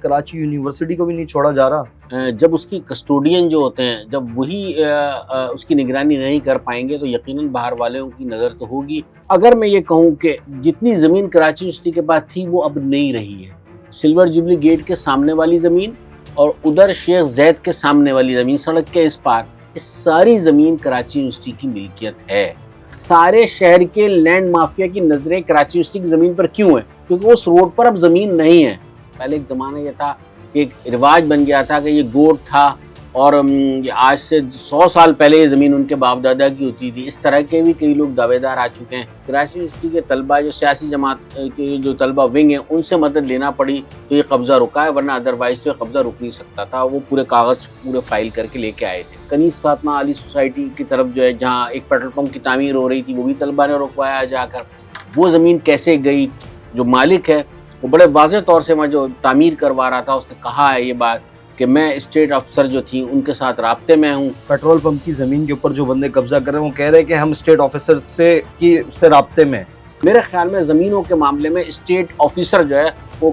Karachi university کو بھی نہیں چھوڑا جا رہا. جب اس کی کسٹوڈین جو ہوتے ہیں جب وہی اس کی نگرانی نہیں کر پائیں گے تو یقیناً باہر والوں کی نظر تو ہوگی. اگر میں یہ کہوں کہ جتنی زمین کراچی یونیورسٹی کے پاس تھی وہ اب نہیں رہی ہے. سلور جبلی گیٹ کے سامنے والی زمین اور ادھر شیخ زید کے سامنے والی زمین سڑک کے اس پار، اس ساری زمین کراچی یونیورسٹی کی ملکیت ہے. سارے شہر کے لینڈ مافیا کی نظریں کراچی یونیورسٹی کی زمین پر کیوں ہیں؟ کیونکہ اس روڈ پر اب زمین نہیں ہے. پہلے ایک زمانہ یہ تھا کہ ایک رواج بن گیا تھا کہ یہ گوٹ تھا اور آج سے 100 سال پہلے یہ زمین ان کے باپ دادا کی ہوتی تھی. اس طرح کے بھی کئی لوگ دعوے دار آ چکے ہیں. کراچی یونیورسٹی کے طلبہ جو سیاسی جماعت کے جو طلبہ ونگ ہیں ان سے مدد لینا پڑی تو یہ قبضہ رکا ہے، ورنہ ادروائز تو یہ قبضہ رک نہیں سکتا تھا. وہ پورے کاغذ پورے فائل کر کے لے کے آئے تھے. کنیز فاطمہ علی سوسائٹی کی طرف جو ہے جہاں ایک پیٹرول پمپ کی تعمیر ہو رہی تھی وہ بھی طلبہ نے رکوایا جا کر. وہ زمین کیسے گئی؟ جو مالک ہے وہ بڑے واضح طور سے میں جو تعمیر کروا رہا تھا اس نے کہا ہے یہ بات کہ میں اسٹیٹ افسر جو تھی ان کے ساتھ رابطے میں ہوں. پیٹرول پمپ کی زمین کے اوپر جو بندے قبضہ کر رہے ہیں وہ کہہ رہے ہیں کہ ہم اسٹیٹ آفیسر سے رابطے میں. میرے خیال میں زمینوں کے معاملے میں اسٹیٹ آفیسر جو ہے وہ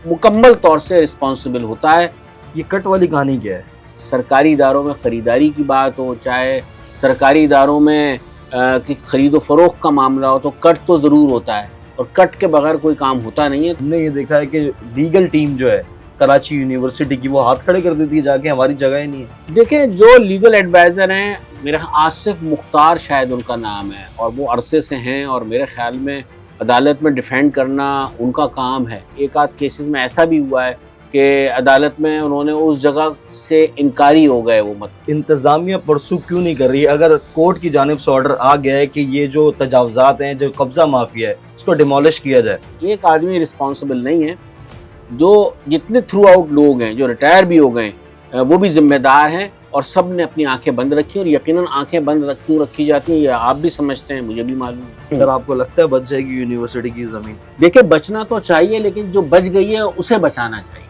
مکمل طور سے رسپانسبل ہوتا ہے. یہ کٹ والی کہانی کیا ہے؟ سرکاری اداروں میں خریداری کی بات ہو، چاہے سرکاری اداروں میں خرید و فروخت کا معاملہ ہو، تو کٹ تو ضرور ہوتا ہے اور کٹ کے بغیر کوئی کام ہوتا نہیں ہے. ہم نے یہ دیکھا ہے کہ لیگل ٹیم جو ہے کراچی یونیورسٹی کی وہ ہاتھ کھڑے کر دیتی ہے جا کے ہماری جگہ ہی نہیں ہے. دیکھیں جو لیگل ایڈوائزر ہیں میرا آصف مختار شاید ان کا نام ہے اور وہ عرصے سے ہیں اور میرے خیال میں عدالت میں ڈیفینڈ کرنا ان کا کام ہے. ایک آدھ کیسز میں ایسا بھی ہوا ہے کہ عدالت میں انہوں نے اس جگہ سے انکاری ہو گئے. وہ انتظامیہ پرسو کیوں نہیں کر رہی؟ اگر کورٹ کی جانب سے آرڈر آ گیا ہے کہ یہ جو تجاوزات ہیں، جو قبضہ مافیا ہے، اس کو ڈیمولش کیا جائے. ایک آدمی رسپانسبل نہیں ہے. جو جتنے تھرو آؤٹ لوگ ہیں جو ریٹائر بھی ہو گئے وہ بھی ذمہ دار ہیں اور سب نے اپنی آنکھیں بند رکھی اور یقیناً آنکھیں بند کیوں رکھی جاتی ہیں یہ آپ بھی سمجھتے ہیں، مجھے بھی معلوم ہے. سر آپ کو لگتا ہے بچ جائے گی یونیورسٹی کی زمین؟ دیکھیں بچنا تو چاہیے لیکن جو بچ گئی ہے اسے بچانا چاہیے.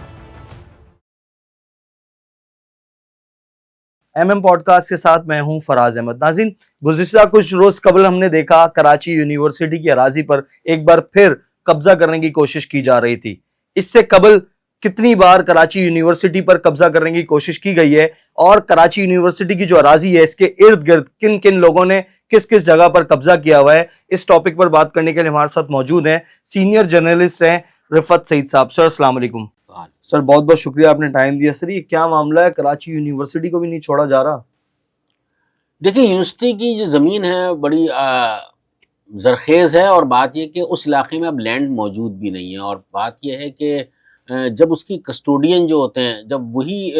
ایم پوڈ کاسٹ کے ساتھ میں ہوں فراز احمد. ناظرین، گزشتہ کچھ روز قبل ہم نے دیکھا کراچی یونیورسٹی کی اراضی پر ایک بار پھر قبضہ کرنے کی کوشش کی جا رہی تھی. اس سے قبل کتنی بار کراچی یونیورسٹی پر قبضہ کرنے کی کوشش کی گئی ہے اور کراچی یونیورسٹی کی جو اراضی ہے اس کے ارد گرد کن کن لوگوں نے کس کس جگہ پر قبضہ کیا ہوا ہے، اس ٹاپک پر بات کرنے کے لیے ہمارے ساتھ موجود ہیں سینئر جرنلسٹ ہیں رفعت سعید صاحب. سر السلام علیکم. سر بہت بہت شکریہ آپ نے ٹائم دیا. سر یہ کیا معاملہ ہے؟ کراچی یونیورسٹی کو بھی نہیں چھوڑا جا رہا. دیکھیں یونیورسٹی کی جو زمین ہے بڑی زرخیز ہے اور بات یہ کہ اس علاقے میں اب لینڈ موجود بھی نہیں ہے اور بات یہ ہے کہ جب اس کی کسٹوڈین جو ہوتے ہیں جب وہی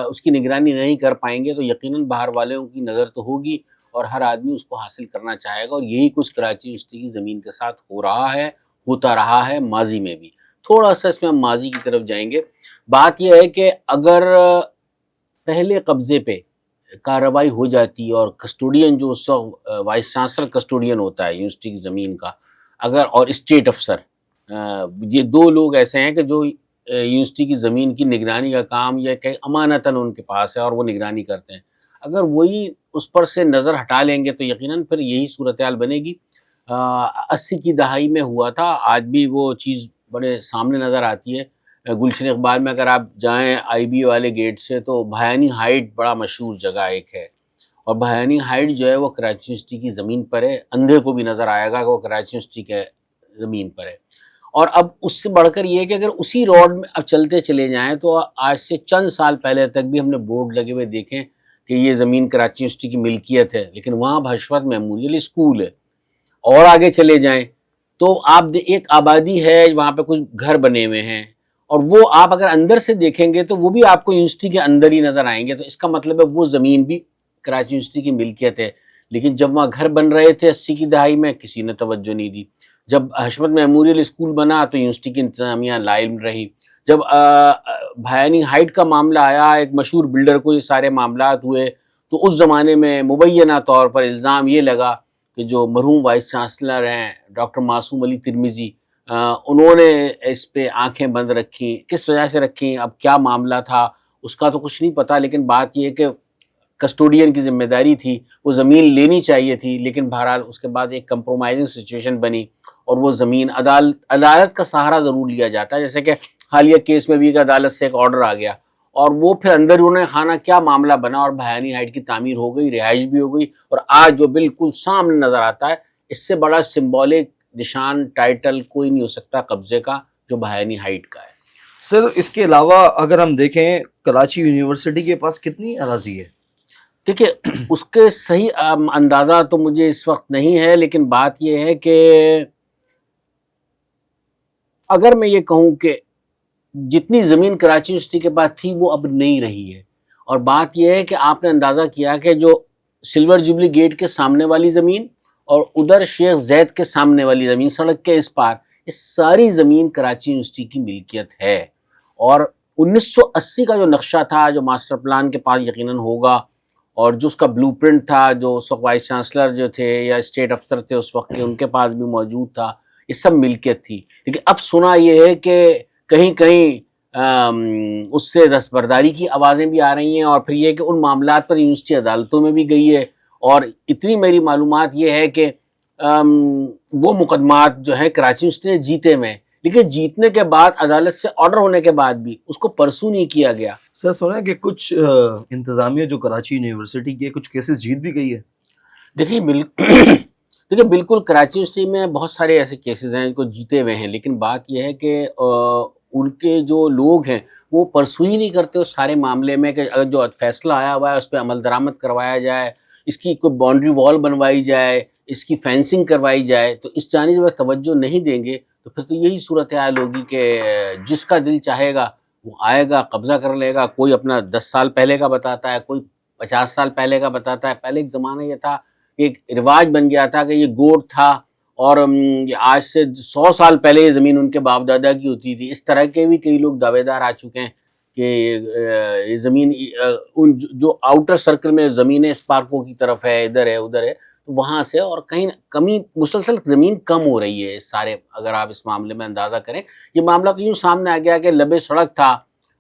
اس کی نگرانی نہیں کر پائیں گے تو یقیناً باہر والوں کی نظر تو ہوگی اور ہر آدمی اس کو حاصل کرنا چاہے گا اور یہی کچھ کراچی یونیورسٹی کی زمین کے ساتھ ہو رہا ہے، ہوتا رہا ہے ماضی میں بھی. تھوڑا سا اس میں ہم ماضی کی طرف جائیں گے. بات یہ ہے کہ اگر پہلے قبضے پہ کارروائی ہو جاتی اور کسٹوڈین جو اس وقت وائس چانسلر کسٹوڈین ہوتا ہے یونیورسٹی کی زمین کا اگر اور اسٹیٹ افسر، یہ دو لوگ ایسے ہیں کہ جو یونیورسٹی کی زمین کی نگرانی کا کام یا کہ امانتاً ان کے پاس ہے اور وہ نگرانی کرتے ہیں، اگر وہی اس پر سے نظر ہٹا لیں گے تو یقیناً پھر یہی صورتحال بنے گی. 80 کی دہائی میں ہوا تھا، آج بھی وہ چیز بڑے سامنے نظر آتی ہے. گلشن اقبال میں اگر آپ جائیں آئی بی والے گیٹ سے تو بھیانی ہائٹ بڑا مشہور جگہ ایک ہے اور بھیانی ہائٹ جو ہے وہ کراچی یونیورسٹی کی زمین پر ہے. اندھے کو بھی نظر آئے گا کہ وہ کراچی یونیورسٹی کے زمین پر ہے. اور اب اس سے بڑھ کر یہ ہے کہ اگر اسی روڈ میں اب چلتے چلے جائیں تو آج سے چند سال پہلے تک بھی ہم نے بورڈ لگے ہوئے دیکھیں کہ یہ زمین کراچی یونیورسٹی کی ملکیت ہے، لیکن وہاں حشمت میموریل اسکول ہے. اور آگے چلے جائیں تو آپ ایک آبادی ہے وہاں پہ کچھ گھر بنے ہوئے ہیں اور وہ آپ اگر اندر سے دیکھیں گے تو وہ بھی آپ کو یونیورسٹی کے اندر ہی نظر آئیں گے. تو اس کا مطلب ہے وہ زمین بھی کراچی یونیورسٹی کی ملکیت ہے. لیکن جب وہاں گھر بن رہے تھے 80 کی دہائی میں کسی نے توجہ نہیں دی. جب حشمت میموریل اسکول بنا تو یونیورسٹی کی انتظامیہ لا علم رہی. جب بھیانی ہائٹ کا معاملہ آیا، ایک مشہور بلڈر کو یہ سارے معاملات ہوئے تو اس زمانے میں مبینہ طور پر الزام یہ لگا کہ جو مرحوم وائس چانسلر ہیں ڈاکٹر معصوم علی ترمذی انہوں نے اس پہ آنکھیں بند رکھی. کس وجہ سے رکھی، اب کیا معاملہ تھا اس کا تو کچھ نہیں پتا، لیکن بات یہ ہے کہ کسٹوڈین کی ذمہ داری تھی، وہ زمین لینی چاہیے تھی، لیکن بہرحال اس کے بعد ایک کمپرومائزنگ سچویشن بنی اور وہ زمین عدالت کا سہارا ضرور لیا جاتا ہے. جیسے کہ حالیہ کیس میں بھی ایک عدالت سے ایک آرڈر آ گیا اور وہ پھر اندرون خانہ کیا معاملہ بنا اور بھیانی ہائٹ کی تعمیر ہو گئی, رہائش بھی ہو گئی, اور آج جو بالکل سامنے نظر آتا ہے, اس سے بڑا سمبولک نشان ٹائٹل کوئی نہیں ہو سکتا قبضے کا جو بھیانی ہائٹ کا ہے. سر اس کے علاوہ اگر ہم دیکھیں کراچی یونیورسٹی کے پاس کتنی اراضی ہے؟ دیکھیے اس کے صحیح اندازہ تو مجھے اس وقت نہیں ہے, لیکن بات یہ ہے کہ اگر میں یہ کہوں کہ جتنی زمین کراچی یونیورسٹی کے پاس تھی وہ اب نہیں رہی ہے, اور بات یہ ہے کہ آپ نے اندازہ کیا کہ جو سلور جبلی گیٹ کے سامنے والی زمین اور ادھر شیخ زید کے سامنے والی زمین سڑک کے اس پار, یہ ساری زمین کراچی یونیورسٹی کی ملکیت ہے. اور 1980 کا جو نقشہ تھا جو ماسٹر پلان کے پاس یقیناً ہوگا, اور جو اس کا بلو پرنٹ تھا جو اس وقت وائس چانسلر جو تھے یا اسٹیٹ افسر تھے اس وقت کے, ان کے پاس بھی موجود تھا, یہ سب ملکیت تھی. لیکن اب سنا یہ ہے کہ کہیں کہیں اس سے دستبرداری کی آوازیں بھی آ رہی ہیں, اور پھر یہ کہ ان معاملات پر یونیورسٹی عدالتوں میں بھی گئی ہے, اور اتنی میری معلومات یہ ہے کہ وہ مقدمات جو ہے کراچی یونیورسٹی نے جیتے میں, لیکن جیتنے کے بعد عدالت سے آرڈر ہونے کے بعد بھی اس کو پرسو نہیں کیا گیا. سر سنا ہے کہ کچھ انتظامیہ جو کراچی یونیورسٹی کی کچھ کیسز جیت بھی گئی ہے. دیکھیے بالکل کراچی یونیورسٹی میں بہت سارے ایسے کیسز ہیں جو جیتے ہوئے ہیں, لیکن بات یہ ہے کہ ان کے جو لوگ ہیں وہ پرسو ہی نہیں کرتے اس سارے معاملے میں کہ اگر جو فیصلہ آیا ہوا ہے اس پہ عمل درآمد کروایا جائے, اس کی کوئی باؤنڈری وال بنوائی جائے, اس کی فینسنگ کروائی جائے. تو اس جانب جب توجہ نہیں دیں گے تو پھر تو یہی صورتحال ہوگی کہ جس کا دل چاہے گا وہ آئے گا, قبضہ کر لے گا. کوئی اپنا 10 سال پہلے کا بتاتا ہے, کوئی 50 سال پہلے کا بتاتا ہے. پہلے ایک زمانہ یہ تھا, ایک رواج بن گیا تھا کہ یہ گوٹ تھا اور آج سے 100 سال پہلے یہ زمین ان کے باپ دادا کی ہوتی تھی. اس طرح کے بھی کئی لوگ دعوے دار آ چکے ہیں کہ یہ زمین ان جو آؤٹر سرکل میں زمینیں اسپارکوں کی طرف ہے, ادھر ہے ادھر ہے, وہاں سے, اور کہیں کمی مسلسل زمین کم ہو رہی ہے سارے. اگر آپ اس معاملے میں اندازہ کریں, یہ معاملہ تو یوں سامنے آ گیا کہ لبے سڑک تھا,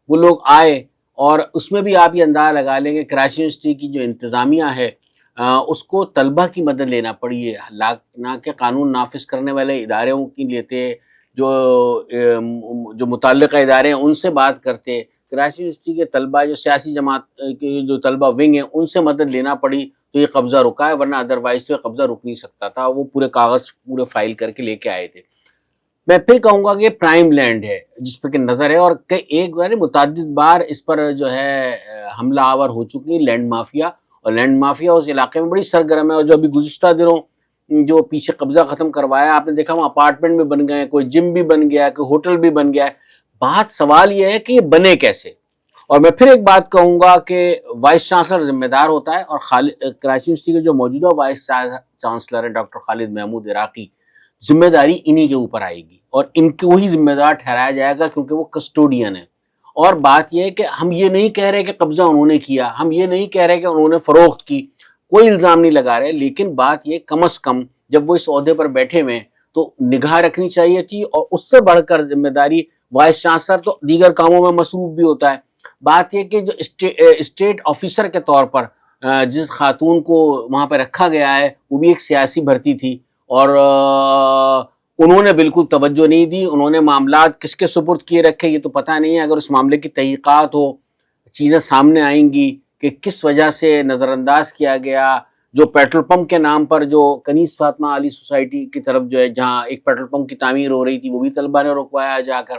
وہ لوگ آئے, اور اس میں بھی آپ یہ اندازہ لگا لیں کہ کراچی یونیورسٹی کی جو انتظامیہ ہے اس کو طلبہ کی مدد لینا پڑی ہے, نہ کہ قانون نافذ کرنے والے اداروں کی لیتے, جو متعلقہ ادارے ہیں ان سے بات کرتے. کراچی یونیورسٹی کے طلبہ جو سیاسی جماعت کے جو طلبہ ونگ ہیں ان سے مدد لینا پڑی تو یہ قبضہ رکا ہے, ورنہ ادروائز تو یہ قبضہ رک نہیں سکتا تھا. وہ پورے کاغذ پورے فائل کر کے لے کے آئے تھے. میں پھر کہوں گا کہ یہ پرائم لینڈ ہے جس پہ کہ نظر ہے, اور ایک بار متعدد بار اس پر جو ہے حملہ آور ہو چکی ہے لینڈ مافیا, اور لینڈ مافیا اس علاقے میں بڑی سرگرم ہے. اور جو ابھی گزشتہ دنوں جو پیچھے قبضہ ختم کروایا آپ نے دیکھا, وہ اپارٹمنٹ بھی بن گئے, کوئی جم بھی بن گیا, کوئی ہوٹل بھی بن گیا ہے. بات سوال یہ ہے کہ یہ بنے کیسے. اور میں پھر ایک بات کہوں گا کہ وائس چانسلر ذمہ دار ہوتا ہے, اور کراچی یونیورسٹی کے جو موجودہ وائس چانسلر ہے ڈاکٹر خالد محمود عراقی, ذمہ داری انہی کے اوپر آئے گی, اور ان کو ہی ذمہ دار ٹھہرایا جائے گا کیونکہ وہ کسٹوڈین ہے. اور بات یہ ہے کہ ہم یہ نہیں کہہ رہے کہ قبضہ انہوں نے کیا, ہم یہ نہیں کہہ رہے کہ انہوں نے فروخت کی, کوئی الزام نہیں لگا رہے, لیکن بات یہ کم از کم جب وہ اس عہدے پر بیٹھے ہوئے تو نگاہ رکھنی چاہیے تھی. اور اس سے بڑھ کر ذمہ داری وائس چانسلر تو دیگر کاموں میں مصروف بھی ہوتا ہے. بات یہ کہ جو اسٹیٹ آفیسر کے طور پر جس خاتون کو وہاں پہ رکھا گیا ہے وہ بھی ایک سیاسی بھرتی تھی, اور انہوں نے بالکل توجہ نہیں دی. انہوں نے معاملات کس کے سپرد کیے رکھے یہ تو پتہ نہیں ہے. اگر اس معاملے کی تحقیقات ہو, چیزیں سامنے آئیں گی کہ کس وجہ سے نظر انداز کیا گیا. جو پیٹرول پمپ کے نام پر جو کنیز فاطمہ علی سوسائٹی کی طرف جو ہے جہاں ایک پیٹرول پمپ کی تعمیر ہو رہی تھی وہ بھی طلبہ نے رکوایا جا کر,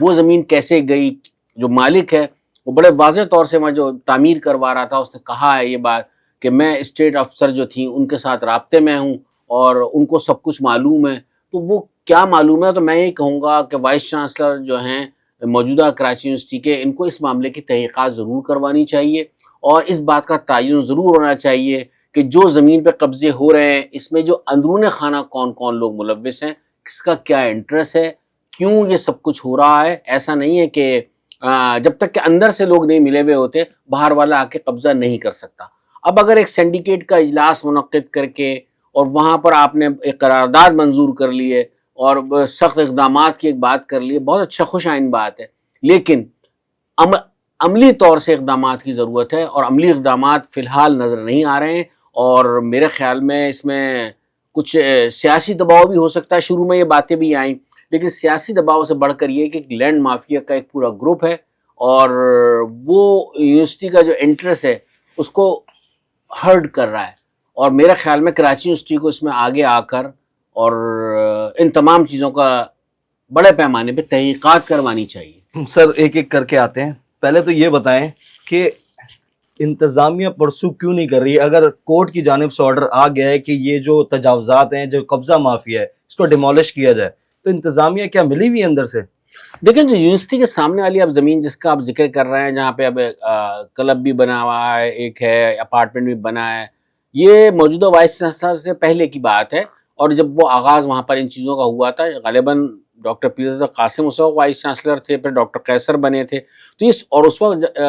وہ زمین کیسے گئی. جو مالک ہے وہ بڑے واضح طور سے میں جو تعمیر کروا رہا تھا اس نے کہا ہے یہ بات کہ میں اسٹیٹ افسر جو تھیں ان کے ساتھ رابطے میں ہوں اور ان کو سب کچھ معلوم ہے. تو وہ کیا معلوم ہے, تو میں یہ کہوں گا کہ وائس چانسلر جو ہیں موجودہ کراچی یونیورسٹی کے, ان کو اس معاملے کی تحقیقات ضرور کروانی چاہیے, اور اس بات کا تعین ضرور ہونا چاہیے کہ جو زمین پہ قبضے ہو رہے ہیں اس میں جو اندرون خانہ کون کون لوگ ملوث ہیں, کس کا کیا انٹرسٹ ہے, کیوں یہ سب کچھ ہو رہا ہے. ایسا نہیں ہے کہ جب تک کہ اندر سے لوگ نہیں ملے ہوئے ہوتے باہر والا آ کے قبضہ نہیں کر سکتا. اب اگر ایک سینڈیکیٹ کا اجلاس منعقد کر کے اور وہاں پر آپ نے ایک قرارداد منظور کر لی ہے اور سخت اقدامات کی ایک بات کر لی ہے, بہت اچھا خوش آئند بات ہے, لیکن عملی طور سے اقدامات کی ضرورت ہے, اور عملی اقدامات فی الحال نظر نہیں آ رہے ہیں. اور میرے خیال میں اس میں کچھ سیاسی دباؤ بھی ہو سکتا ہے، شروع میں یہ باتیں بھی آئیں، لیکن سیاسی دباؤ سے بڑھ کر یہ کہ لینڈ مافیا کا ایک پورا گروپ ہے اور وہ یونیورسٹی کا جو انٹرسٹ ہے اس کو ہرٹ کر رہا ہے، اور میرے خیال میں کراچی یونیورسٹی کو اس میں آگے آ کر اور ان تمام چیزوں کا بڑے پیمانے پہ تحقیقات کروانی چاہیے۔ سر ایک ایک کر کے آتے ہیں، پہلے تو یہ بتائیں کہ انتظامیہ پرسو کیوں نہیں کر رہی؟ اگر کورٹ کی جانب سے آرڈر آ گیا ہے کہ یہ جو تجاوزات ہیں، جو قبضہ مافیا ہے، اس کو ڈیمولش کیا جائے، تو انتظامیہ کیا ملی ہوئی اندر سے؟ دیکھیں جو یونیورسٹی کے سامنے والی اب زمین جس کا آپ ذکر کر رہے ہیں، جہاں پہ اب کلب بھی بنا ہوا ہے، ایک ہے اپارٹمنٹ بھی بنا ہے، یہ موجودہ وائس چانسلر سے پہلے کی بات ہے، اور جب وہ آغاز وہاں پر ان چیزوں کا ہوا تھا غالباً ڈاکٹر پیر زادہ قاسم اس وقت وائس چانسلر تھے، پھر ڈاکٹر قیصر بنے تھے، تو یہ اور اس وقت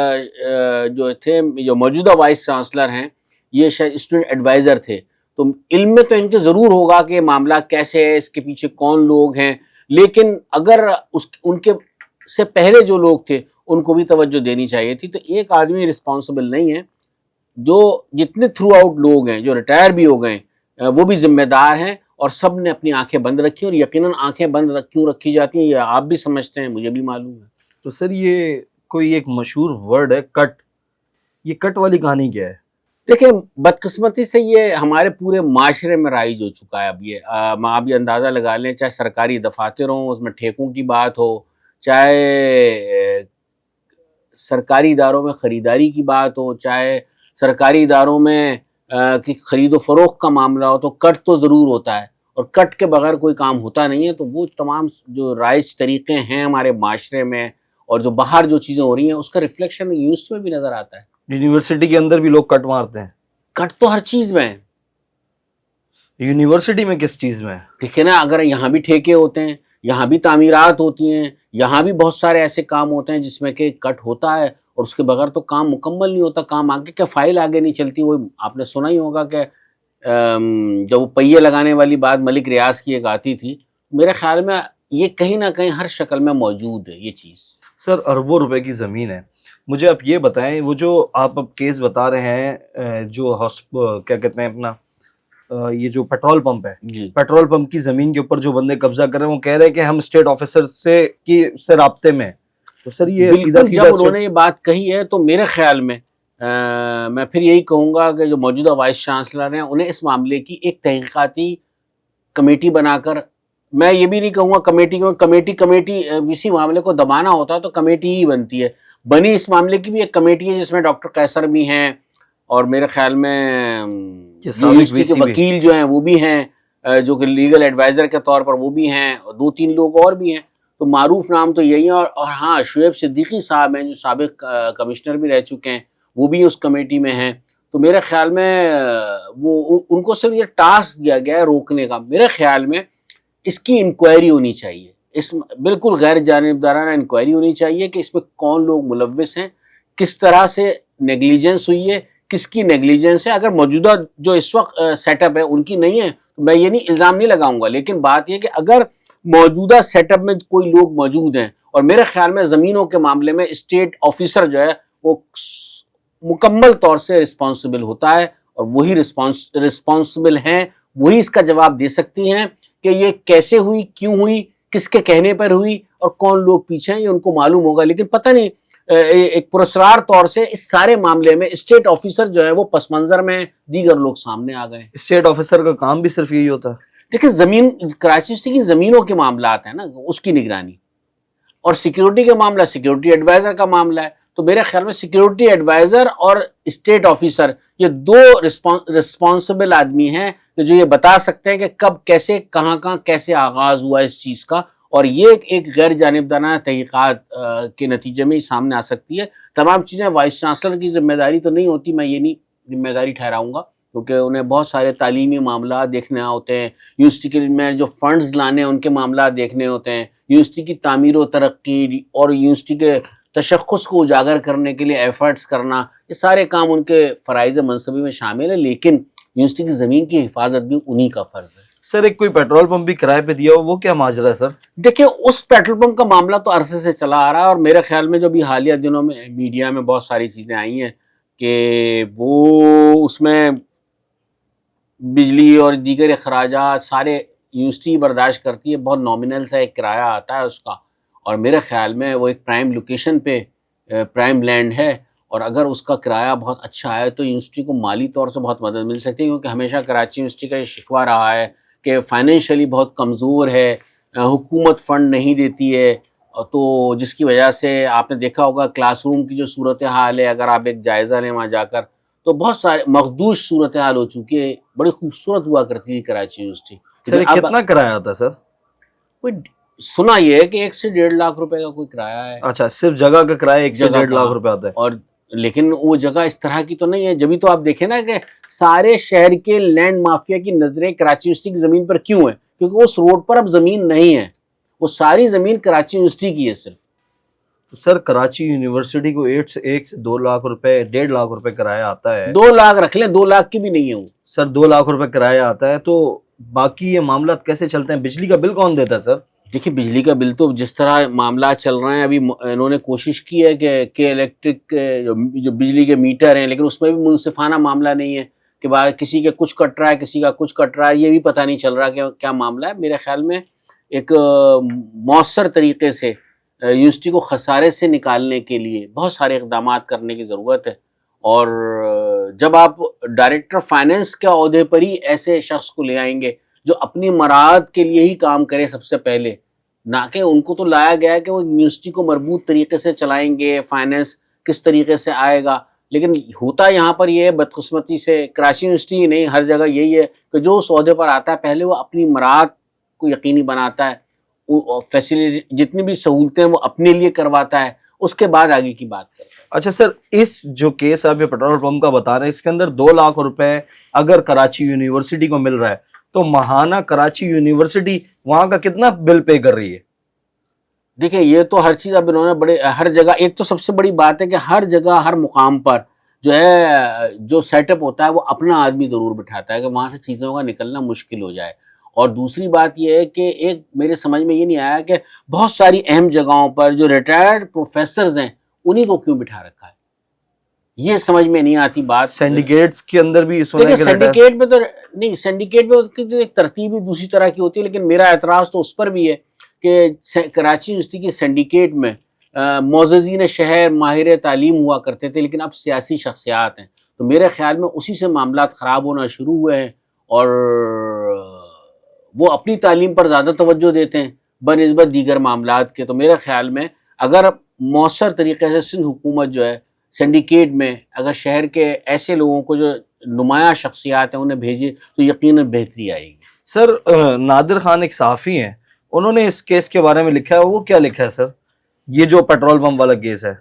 جو تھے جو موجودہ وائس چانسلر ہیں یہ شاید اسٹوڈنٹ ایڈوائزر تھے، تو علم میں تو ان کے ضرور ہوگا کہ معاملہ کیسے ہے، اس کے پیچھے کون لوگ ہیں، لیکن اگر ان کے سے پہلے جو لوگ تھے ان کو بھی توجہ دینی چاہیے تھی۔ تو ایک آدمی رسپانسبل نہیں ہے، جو جتنے تھرو آؤٹ لوگ ہیں جو ریٹائر بھی ہو گئے وہ بھی ذمہ دار ہیں، اور سب نے اپنی آنکھیں بند رکھی، اور یقیناً آنکھیں بند کیوں رکھی جاتی ہیں یہ آپ بھی سمجھتے ہیں، مجھے بھی معلوم ہے۔ تو سر یہ کوئی ایک مشہور ورڈ ہے کٹ، یہ کٹ والی کہانی کیا ہے؟ دیکھیں بدقسمتی سے یہ ہمارے پورے معاشرے میں رائج ہو چکا ہے اب یہ آپ یہ اندازہ لگا لیں، چاہے سرکاری دفاتر ہوں اس میں ٹھیکوں کی بات ہو، چاہے سرکاری اداروں میں خریداری کی بات ہو، چاہے سرکاری اداروں میں کی خرید و فروخت کا معاملہ ہو، تو کٹ تو ضرور ہوتا ہے، اور کٹ کے بغیر کوئی کام ہوتا نہیں ہے۔ تو وہ تمام جو رائج طریقے ہیں ہمارے معاشرے میں اور جو باہر جو چیزیں ہو رہی ہیں اس کا ریفلیکشن یونیورسٹی میں بھی نظر آتا ہے۔ یونیورسٹی کے اندر بھی لوگ کٹ مارتے ہیں؟ کٹ تو ہر چیز میں ہے، یونیورسٹی میں کس چیز میں ہے؟ دیکھیں نا، اگر یہاں بھی ٹھیکے ہوتے ہیں، یہاں بھی تعمیرات ہوتی ہیں، یہاں بھی بہت سارے ایسے کام ہوتے ہیں جس میں کہ کٹ ہوتا ہے، اور اس کے بغیر تو کام مکمل نہیں ہوتا، کام آگے کہ فائل آگے نہیں چلتی۔ وہ آپ نے سنا ہی ہوگا کہ جب وہ پہیے لگانے والی بات ملک ریاض کی ایک آتی تھی، میرے خیال میں یہ کہیں نہ کہیں ہر شکل میں موجود ہے یہ چیز۔ سر اربوں روپے کی زمین ہے، مجھے آپ یہ بتائیں وہ جو آپ اب کیس بتا رہے ہیں جو کیا کہتے ہیں اپنا یہ جو پیٹرول پمپ ہے، جی پیٹرول پمپ کی زمین کے اوپر جو بندے قبضہ کر رہے ہیں وہ کہہ رہے ہیں کہ ہم اسٹیٹ آفیسر سے رابطے میں ہیں، تو سر یہ سیدھا بالکل، جب انہوں نے یہ بات کہی ہے تو میرے خیال میں میں پھر یہی کہوں گا کہ جو موجودہ وائس چانسلر ہیں انہیں اس معاملے کی ایک تحقیقاتی کمیٹی بنا کر، میں یہ بھی نہیں کہوں گا کمیٹی اسی معاملے کو دبانا ہوتا ہے تو کمیٹی ہی بنتی ہے، بنی اس معاملے کی بھی ایک کمیٹی ہے جس میں ڈاکٹر قیصر بھی ہیں، اور میرے خیال میں یونیورسٹی کے وکیل جو ہیں وہ بھی ہیں، جو کہ لیگل ایڈوائزر کے طور پر وہ بھی ہیں، اور 2-3 لوگ اور بھی ہیں، تو معروف نام تو یہی ہے۔ اور ہاں شعیب صدیقی صاحب ہیں جو سابق کمشنر بھی رہ چکے ہیں، وہ بھی اس کمیٹی میں ہیں، تو میرے خیال میں وہ ان کو صرف یہ ٹاسک دیا گیا ہے روکنے کا۔ میرے خیال میں اس کی انکوائری ہونی چاہیے، اس بالکل غیر جانبدارانہ انکوائری ہونی چاہیے کہ اس میں کون لوگ ملوث ہیں، کس طرح سے نیگلیجنس ہوئی ہے، کس کی نیگلیجنس ہے۔ اگر موجودہ جو اس وقت سیٹ اپ ہے ان کی نہیں ہے، میں یہ نہیں الزام نہیں لگاؤں گا، لیکن بات یہ کہ اگر موجودہ سیٹ اپ میں کوئی لوگ موجود ہیں، اور میرے خیال میں زمینوں کے معاملے میں اسٹیٹ آفیسر جو ہے وہ مکمل طور سے رسپانسبل ہوتا ہے، اور وہی رسپانسبل ہیں، وہی اس کا جواب دے سکتی ہیں کہ یہ کیسے ہوئی، کیوں ہوئی، کس کے کہنے پر ہوئی، اور کون لوگ پیچھے ہیں، یہ ان کو معلوم ہوگا۔ لیکن پتہ نہیں ایک پراسرار طور سے اس سارے معاملے میں اسٹیٹ آفیسر جو ہے وہ پس منظر میں، دیگر لوگ سامنے آ گئے۔ اسٹیٹ آفیسر کا کام بھی صرف یہی ہوتا ہے؟ دیکھیں زمین کراچی یونیورسٹی کی زمینوں کے معاملات ہیں نا، اس کی نگرانی، اور سیکیورٹی کا معاملہ سیکیورٹی ایڈوائزر کا معاملہ ہے، تو میرے خیال میں سیکیورٹی ایڈوائزر اور اسٹیٹ آفیسر یہ دو رسپانسبل آدمی ہیں جو یہ بتا سکتے ہیں کہ کب کیسے کہاں کیسے آغاز ہوا اس چیز کا، اور یہ ایک غیر جانبدارانہ تحقیقات کے نتیجے میں ہی سامنے آ سکتی ہے۔ تمام چیزیں وائس چانسلر کی ذمہ داری تو نہیں ہوتی، میں یہ نہیں ذمہ داری ٹھہراؤں گا، کیونکہ انہیں بہت سارے تعلیمی معاملات دیکھنے ہوتے ہیں، یونیورسٹی کے میں جو فنڈز لانے ہیں ان کے معاملات دیکھنے ہوتے ہیں، یونیورسٹی کی تعمیر و ترقی اور یونیورسٹی کے تشخص کو اجاگر کرنے کے لیے ایفرٹس کرنا، یہ سارے کام ان کے فرائض منصبی میں شامل ہیں، لیکن یونیورسٹی کی زمین کی حفاظت بھی انہی کا فرض ہے۔ سر ایک کوئی پیٹرول پمپ بھی کرائے پہ دیا ہو، وہ کیا ماجرا ہے سر؟ دیکھیں اس پیٹرول پمپ کا معاملہ تو عرصے سے چلا آ رہا ہے، اور میرے خیال میں جو بھی حالیہ دنوں میں میڈیا میں بہت ساری چیزیں آئی ہیں کہ وہ اس میں بجلی اور دیگر اخراجات سارے یونیورسٹی برداشت کرتی ہے، بہت نامنل سا ایک کرایہ آتا ہے اس کا، اور میرے خیال میں وہ ایک پرائم لوکیشن پہ پرائم لینڈ ہے، اور اگر اس کا کرایہ بہت اچھا ہے تو یونیورسٹی کو مالی طور سے بہت مدد مل سکتی ہے، کیونکہ ہمیشہ کراچی یونیورسٹی کا یہ شکوہ رہا ہے کہ فائنینشلی بہت کمزور ہے، حکومت فنڈ نہیں دیتی ہے، تو جس کی وجہ سے آپ نے دیکھا ہوگا کلاس روم کی جو صورتحال ہے، اگر آپ ایک جائزہ لیں وہاں جا کر تو بہت سارے مخدوش صورتحال ہو چکی ہے، بڑی خوبصورت ہوا کرتی تھی کراچی یونیورسٹی، سر لیکن اب کتنا کرایہ آتا ہے سر؟ کوئی سنا یہ ہے کہ 1 سے 1.5 لاکھ روپے کا کوئی کرایہ ہے اچھا، صرف جگہ کا کرایہ 1 سے جگہ 1.5 کا، لاکھ روپے آتا ہے؟ اور لیکن وہ جگہ اس طرح کی تو نہیں ہے، جبھی تو آپ دیکھیں نا کہ سارے شہر کے لینڈ مافیا کی نظریں کراچی یونیورسٹی کی زمین پر کیوں ہیں، کیونکہ اس روڈ پر اب زمین نہیں ہے، وہ ساری زمین کراچی یونیورسٹی کی ہے صرف۔ تو سر کراچی یونیورسٹی کو 1 سے 2 لاکھ روپے 1.5 لاکھ روپے کرایہ آتا ہے، 2 لاکھ رکھ لیں، 2 لاکھ کی بھی نہیں ہے وہ۔ سر 2 لاکھ روپے کرایہ آتا ہے، تو باقی یہ معاملات کیسے چلتے ہیں؟ بجلی کا بل کون دیتا ہے سر؟ دیکھیے بجلی کا بل تو جس طرح معاملات چل رہے ہیں، ابھی انہوں نے کوشش کی ہے کہ الیکٹرک جو بجلی کے میٹر ہیں، لیکن اس میں بھی منصفانہ معاملہ نہیں ہے کہ کسی کے کچھ کٹ رہا ہے، کسی کا کچھ کٹ رہا ہے، یہ بھی پتہ نہیں چل رہا کہ کیا معاملہ ہے۔ میرے خیال میں ایک مؤثر طریقے سے یونیورسٹی کو خسارے سے نکالنے کے لیے بہت سارے اقدامات کرنے کی ضرورت ہے، اور جب آپ ڈائریکٹر فائنینس کے عہدے پر ہی ایسے شخص کو لے آئیں گے جو اپنی مراعات کے لیے ہی کام کرے سب سے پہلے، نہ کہ ان کو تو لایا گیا ہے کہ وہ یونیورسٹی کو مربوط طریقے سے چلائیں گے، فائنینس کس طریقے سے آئے گا، لیکن ہوتا یہاں پر یہ ہے بدقسمتی سے، کراچی یونیورسٹی ہی نہیں ہر جگہ یہی ہے کہ جو اس عہدے پر آتا ہے پہلے وہ اپنی مراعات کو یقینی بناتا ہے، فیسلٹی جتنی بھی سہولتیں وہ اپنے لیے کرواتا ہے، اس کے بعد آگے کی بات کرتا ہے۔ اچھا سر، اس جو کیس آپ یہ پیٹرول پمپ کا بتا رہے ہیں، اس کے اندر 2 لاکھ روپے اگر کراچی یونیورسٹی کو مل رہا ہے تو ماہانہ کراچی یونیورسٹی وہاں کا کتنا بل پے کر رہی ہے؟ دیکھیں یہ تو ہر چیز اب انہوں نے بڑے ہر جگہ، ایک تو سب سے بڑی بات ہے کہ ہر جگہ ہر مقام پر جو ہے جو سیٹ اپ ہوتا ہے وہ اپنا آدمی ضرور بٹھاتا ہے کہ وہاں سے چیزوں کا نکلنا مشکل ہو جائے، اور دوسری بات یہ ہے کہ ایک میرے سمجھ میں یہ نہیں آیا کہ بہت ساری اہم جگہوں پر جو ریٹائرڈ پروفیسرز ہیں انہی کو کیوں بٹھا رکھا ہے، یہ سمجھ میں نہیں آتی بات۔ سینڈیکیٹس کے اندر بھی سنا دیکھیں ہے کہ سینڈیکیٹ میں تو نہیں، سینڈیکیٹ میں تو ایک ترتیب ہی دوسری طرح کی ہوتی ہے، لیکن میرا اعتراض تو اس پر بھی ہے کہ کراچی یونیورسٹی کی سینڈیکیٹ میں معززین شہر ماہر تعلیم ہوا کرتے تھے، لیکن اب سیاسی شخصیات ہیں، تو میرے خیال میں اسی سے معاملات خراب ہونا شروع ہوئے ہیں، اور وہ اپنی تعلیم پر زیادہ توجہ دیتے ہیں بنسبت دیگر معاملات کے۔ تو میرے خیال میں اگر مؤثر طریقے سے سندھ حکومت جو ہے سینڈیکیٹ میں اگر شہر کے ایسے لوگوں کو جو نمایاں شخصیات ہیں انہیں بھیجے تو یقیناً بہتری آئے گی۔ سر نادر خان ایک صحافی ہیں، انہوں نے اس کیس کے بارے میں لکھا ہے، وہ کیا لکھا ہے سر؟ یہ جو پیٹرول پمپ والا کیس ہے۔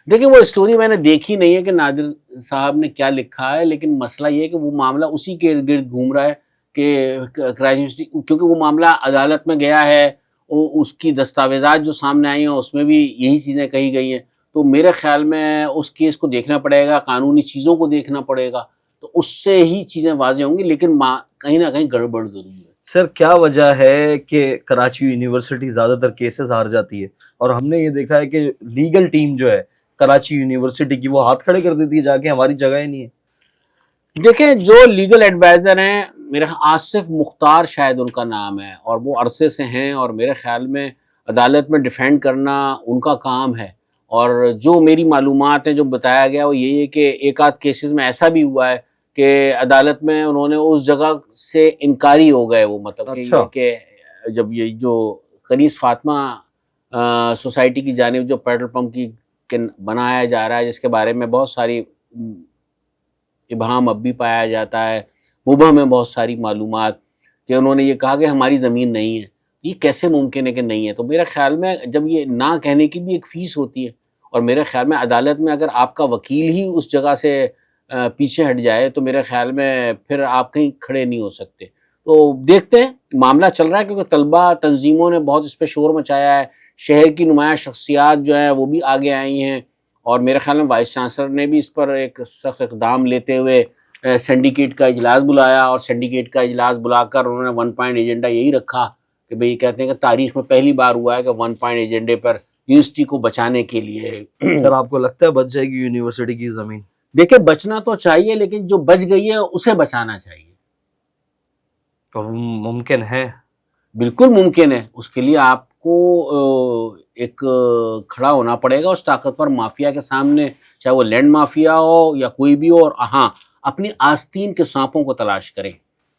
دیکھیں وہ اسٹوری میں نے دیکھی نہیں ہے کہ نادر صاحب نے کیا لکھا ہے، لیکن مسئلہ یہ ہے کہ وہ معاملہ اسی کے ارد گرد گھوم رہا ہے کہ کراچی یونیورسٹی، کیونکہ وہ معاملہ عدالت میں گیا ہے، اس کی دستاویزات جو سامنے آئی ہیں اس میں بھی یہی چیزیں کہی گئی ہیں، تو میرے خیال میں اس کیس کو دیکھنا پڑے گا، قانونی چیزوں کو دیکھنا پڑے گا، تو اس سے ہی چیزیں واضح ہوں گی، لیکن کہیں نہ کہیں گڑبڑ ضرور ہے۔ سر کیا وجہ ہے کہ کراچی یونیورسٹی زیادہ تر کیسز ہار جاتی ہے، اور ہم نے یہ دیکھا ہے کہ لیگل ٹیم جو ہے کراچی یونیورسٹی کی وہ ہاتھ کھڑے کر دیتی ہے جا کے، ہماری جگہ ہی نہیں ہے؟ دیکھیں جو لیگل ایڈوائزر ہیں میرا آصف مختار شاید ان کا نام ہے، اور وہ عرصے سے ہیں، اور میرے خیال میں عدالت میں ڈیفینڈ کرنا ان کا کام ہے، اور جو میری معلومات ہیں جو بتایا گیا وہ یہی ہے کہ ایک آدھ کیسز میں ایسا بھی ہوا ہے کہ عدالت میں انہوں نے اس جگہ سے انکاری ہو گئے، وہ مطلب کہ اچھا، یہ کہ جب یہ جو خلیص فاطمہ سوسائٹی کی جانب جو پیٹرول پمپ کی بنایا جا رہا ہے، جس کے بارے میں بہت ساری ابہام اب بھی پایا جاتا ہے، مبہم ہے بہت ساری معلومات، کہ انہوں نے یہ کہا کہ ہماری زمین نہیں ہے، یہ کیسے ممکن ہے کہ نہیں ہے؟ تو میرے خیال میں جب یہ نہ کہنے کی بھی ایک فیس ہوتی ہے، اور میرے خیال میں عدالت میں اگر آپ کا وکیل ہی اس جگہ سے پیچھے ہٹ جائے تو میرے خیال میں پھر آپ کہیں کھڑے نہیں ہو سکتے۔ تو دیکھتے ہیں، معاملہ چل رہا ہے کیونکہ طلبہ تنظیموں نے بہت اس پہ شور مچایا ہے، شہر کی نمایاں شخصیات جو ہیں وہ بھی آگے آئی ہیں، اور میرے خیال میں وائس چانسلر نے بھی اس پر ایک سخت اقدام لیتے ہوئے سینڈیکیٹ کا اجلاس بلایا، اور سینڈیکیٹ کا اجلاس بلا کر انہوں نے 1 پوائنٹ ایجنڈا یہی رکھا کہ بھئی کہتے ہیں کہ تاریخ میں پہلی بار ہوا ہے کہ 1 پوائنٹ ایجنڈے پر یونیورسٹی کو بچانے کے لیے۔ سر آپ کو لگتا ہے بچ جائے گی یونیورسٹی کی زمین؟ دیکھیں بچنا تو چاہیے، لیکن جو بچ گئی ہے اسے بچانا چاہیے، تو ممکن ہے؟ بالکل ممکن ہے. اس کے لیے آپ کو ایک کھڑا ہونا پڑے گا اس طاقتور مافیا کے سامنے, چاہے وہ لینڈ مافیا ہو یا کوئی بھی ہو, اور ہاں اپنی آستین کے سانپوں کو تلاش کریں.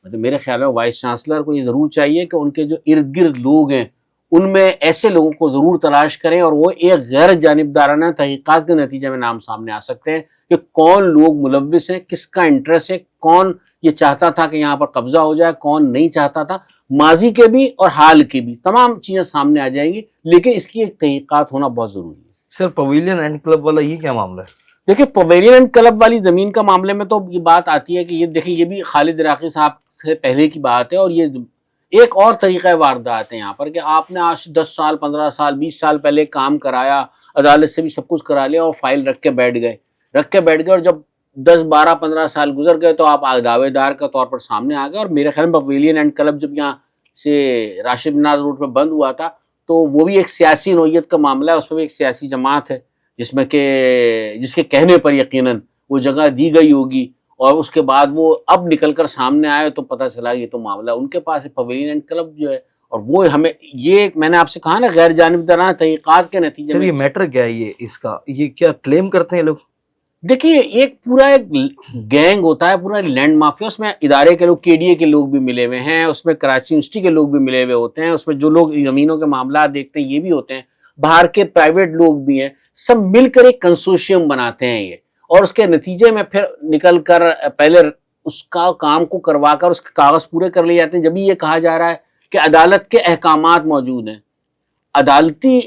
مطلب میرے خیال میں وائس چانسلر کو یہ ضرور چاہیے کہ ان کے جو ارد گرد لوگ ہیں ان میں ایسے لوگوں کو ضرور تلاش کریں, اور وہ ایک غیر جانبدارانہ تحقیقات کے نتیجے میں نام سامنے آ سکتے ہیں کہ کون لوگ ملوث ہیں, کس کا انٹرسٹ ہے, کون یہ چاہتا تھا کہ یہاں پر قبضہ ہو جائے, کون نہیں چاہتا تھا. ماضی کے بھی اور حال کی بھی تمام چیزیں سامنے آ جائیں گی, لیکن اس کی ایک تحقیقات ہونا بہت ضروری ہے. سر پویلین اینڈ کلب والا یہ کیا معاملہ ہے؟ دیکھیں پویلین اینڈ کلب والی زمین کا معاملے میں تو یہ بات آتی ہے کہ یہ دیکھیں یہ بھی خالد عراقی صاحب سے پہلے کی بات ہے, اور یہ ایک اور طریقہ واردات ہے یہاں پر کہ آپ نے آج 10 سال 15 سال 20 سال پہلے کام کرایا, عدالت سے بھی سب کچھ کرا لیا اور فائل رکھ کے بیٹھ گئے, اور جب 10 12 15 سال گزر گئے تو آپ دعوے دار کے طور پر سامنے آ گئے. اور میرے خیال میں پویلین اینڈ کلب جب یہاں سے راشد بناز روڈ پہ بند ہوا تھا تو وہ بھی ایک سیاسی نوعیت کا معاملہ ہے, اس میں بھی ایک سیاسی جماعت ہے جس کے کہنے پر یقیناً وہ جگہ دی گئی ہوگی, اور اس کے بعد وہ اب نکل کر سامنے آئے تو پتہ چلا یہ تو معاملہ ان کے پاس ہے پویلین اینڈ کلب جو ہے. اور وہ ہمیں یہ میں نے آپ سے کہا نا غیر جانبدارانہ تحقیقات کے نتیجے سر میں. یہ میٹر کیا ہے, یہ اس کا یہ کیا کلیم کرتے ہیں لوگ؟ دیکھیے ایک پورا ایک گینگ ہوتا ہے, پورا لینڈ مافیا, اس میں ادارے کے لوگ کے ڈی اے کے لوگ بھی ملے ہوئے ہیں, اس میں کراچی یونیورسٹی کے لوگ بھی ملے ہوئے ہوتے ہیں, اس میں جو لوگ زمینوں کے معاملات دیکھتے ہیں یہ بھی ہوتے ہیں, باہر کے پرائیویٹ لوگ بھی ہیں, سب مل کر ایک کنسورشیم بناتے ہیں یہ, اور اس کے نتیجے میں پھر نکل کر پہلے اس کا کام کو کروا کر اس کے کاغذ پورے کر لیے جاتے ہیں. جب یہ کہا جا رہا ہے کہ عدالت کے احکامات موجود ہیں, عدالتی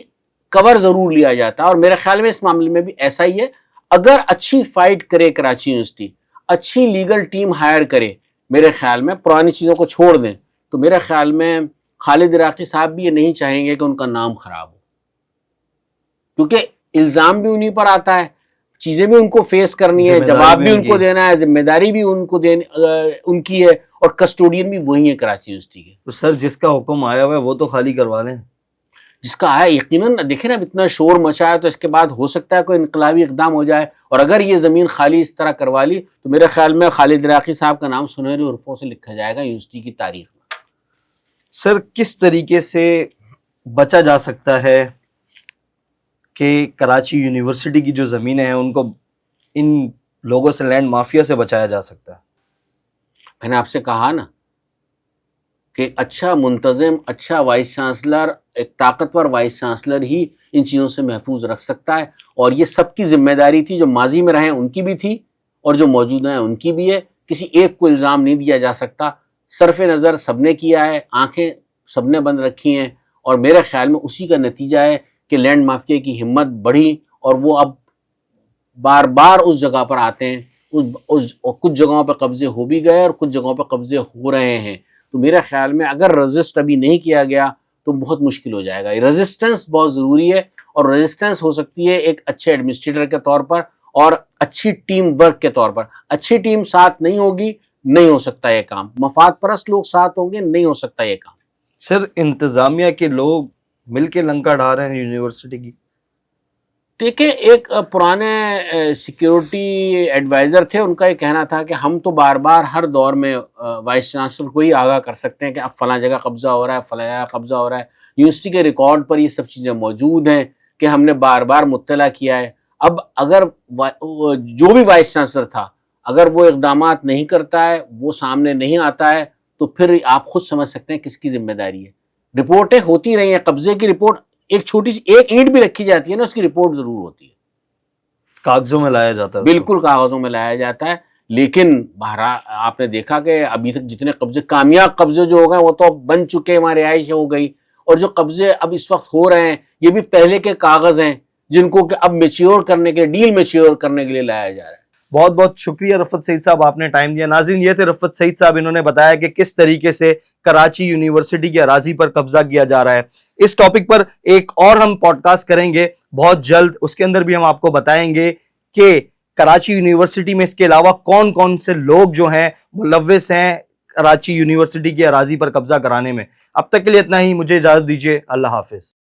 کور ضرور لیا جاتا ہے, اور میرے خیال میں اس معاملے میں بھی ایسا ہی ہے. اگر اچھی فائٹ کرے کراچی یونیورسٹی, اچھی لیگل ٹیم ہائر کرے, میرے خیال میں پرانی چیزوں کو چھوڑ دیں, تو میرے خیال میں خالد عراقی صاحب بھی یہ نہیں چاہیں گے کہ ان کا نام خراب ہو, کیونکہ الزام بھی انہی پر آتا ہے, چیزیں بھی ان کو فیس کرنی ہے, جواب بھی ان کو دینا ہے, ذمہ داری بھی ان کی ہے, اور کسٹوڈین بھی وہی ہے کراچی یونیورسٹی کے. تو سر جس کا حکم آیا ہوا ہے وہ تو خالی کروا لیں. جس کا آیا یقیناً دیکھیں نا اب اتنا شور مچا ہے تو اس کے بعد ہو سکتا ہے کوئی انقلابی اقدام ہو جائے, اور اگر یہ زمین خالی اس طرح کروا لی تو میرے خیال میں خالد عراقی صاحب کا نام سنہرے حروفوں سے لکھا جائے گا یونیورسٹی کی تاریخ میں. سر کس طریقے سے بچا جا سکتا ہے کہ کراچی یونیورسٹی کی جو زمینیں ہیں ان کو ان لوگوں سے, لینڈ مافیا سے بچایا جا سکتا ہے؟ میں نے آپ سے کہا نا کہ اچھا منتظم, اچھا وائس چانسلر, ایک طاقتور وائس چانسلر ہی ان چیزوں سے محفوظ رکھ سکتا ہے, اور یہ سب کی ذمہ داری تھی, جو ماضی میں رہے ان کی بھی تھی اور جو موجودہ ہیں ان کی بھی ہے. کسی ایک کو الزام نہیں دیا جا سکتا, صرف نظر سب نے کیا ہے, آنکھیں سب نے بند رکھی ہیں, اور میرے خیال میں اسی کا نتیجہ ہے کہ لینڈ مافیا کی ہمت بڑھی, اور وہ اب بار بار اس جگہ پر آتے ہیں. کچھ جگہوں پہ قبضے ہو بھی گئے اور کچھ جگہوں پہ قبضے ہو رہے ہیں. تو میرے خیال میں اگر رزسٹ ابھی نہیں کیا گیا تو بہت مشکل ہو جائے گا. رزسٹنس بہت ضروری ہے, اور رزسٹنس ہو سکتی ہے ایک اچھے ایڈمنسٹریٹر کے طور پر اور اچھی ٹیم ورک کے طور پر. اچھی ٹیم ساتھ نہیں ہوگی نہیں ہو سکتا یہ کام, مفاد پرست لوگ ساتھ ہوں گے نہیں ہو سکتا یہ کام. سر انتظامیہ کے لوگ مل کے لنکا ڈھا رہے ہیں یونیورسٹی کی. دیکھیں ایک پرانے سیکیورٹی ایڈوائزر تھے, ان کا یہ کہنا تھا کہ ہم تو بار بار ہر دور میں وائس چانسلر کو ہی آگاہ کر سکتے ہیں کہ اب فلاں جگہ قبضہ ہو رہا ہے, فلاں جگہ قبضہ ہو رہا ہے. یونیورسٹی کے ریکارڈ پر یہ سب چیزیں موجود ہیں کہ ہم نے بار بار مطلع کیا ہے. اب اگر جو بھی وائس چانسلر تھا اگر وہ اقدامات نہیں کرتا ہے, وہ سامنے نہیں آتا ہے, تو پھر آپ خود سمجھ سکتے ہیں کس کی ذمہ داری ہے. رپورٹیں ہوتی رہی ہیں, قبضے کی رپورٹ ایک چھوٹی سی ایک اینٹ بھی رکھی جاتی ہے نا, اس کی رپورٹ ضرور ہوتی ہے, کاغذوں میں لایا جاتا ہے. بالکل کاغذوں میں لایا جاتا ہے. لیکن بہرحال آپ نے دیکھا کہ ابھی تک جتنے قبضے, کامیاب قبضے جو ہو گئے وہ تو بن چکے, ہمارے رہائش ہو گئی, اور جو قبضے اب اس وقت ہو رہے ہیں یہ بھی پہلے کے کاغذ ہیں جن کو کہ اب میچیور کرنے کے, ڈیل میچیور کرنے کے لیے لایا جا رہا ہے. بہت بہت شکریہ رفعت سعید صاحب, آپ نے ٹائم دیا. ناظرین یہ تھے رفعت سعید صاحب, انہوں نے بتایا کہ کس طریقے سے کراچی یونیورسٹی کی اراضی پر قبضہ کیا جا رہا ہے. اس ٹاپک پر ایک اور ہم پوڈ کاسٹ کریں گے بہت جلد, اس کے اندر بھی ہم آپ کو بتائیں گے کہ کراچی یونیورسٹی میں اس کے علاوہ کون کون سے لوگ جو ہیں ملوث ہیں کراچی یونیورسٹی کی اراضی پر قبضہ کرانے میں. اب تک کے لیے اتنا ہی, مجھے اجازت دیجیے, اللہ حافظ.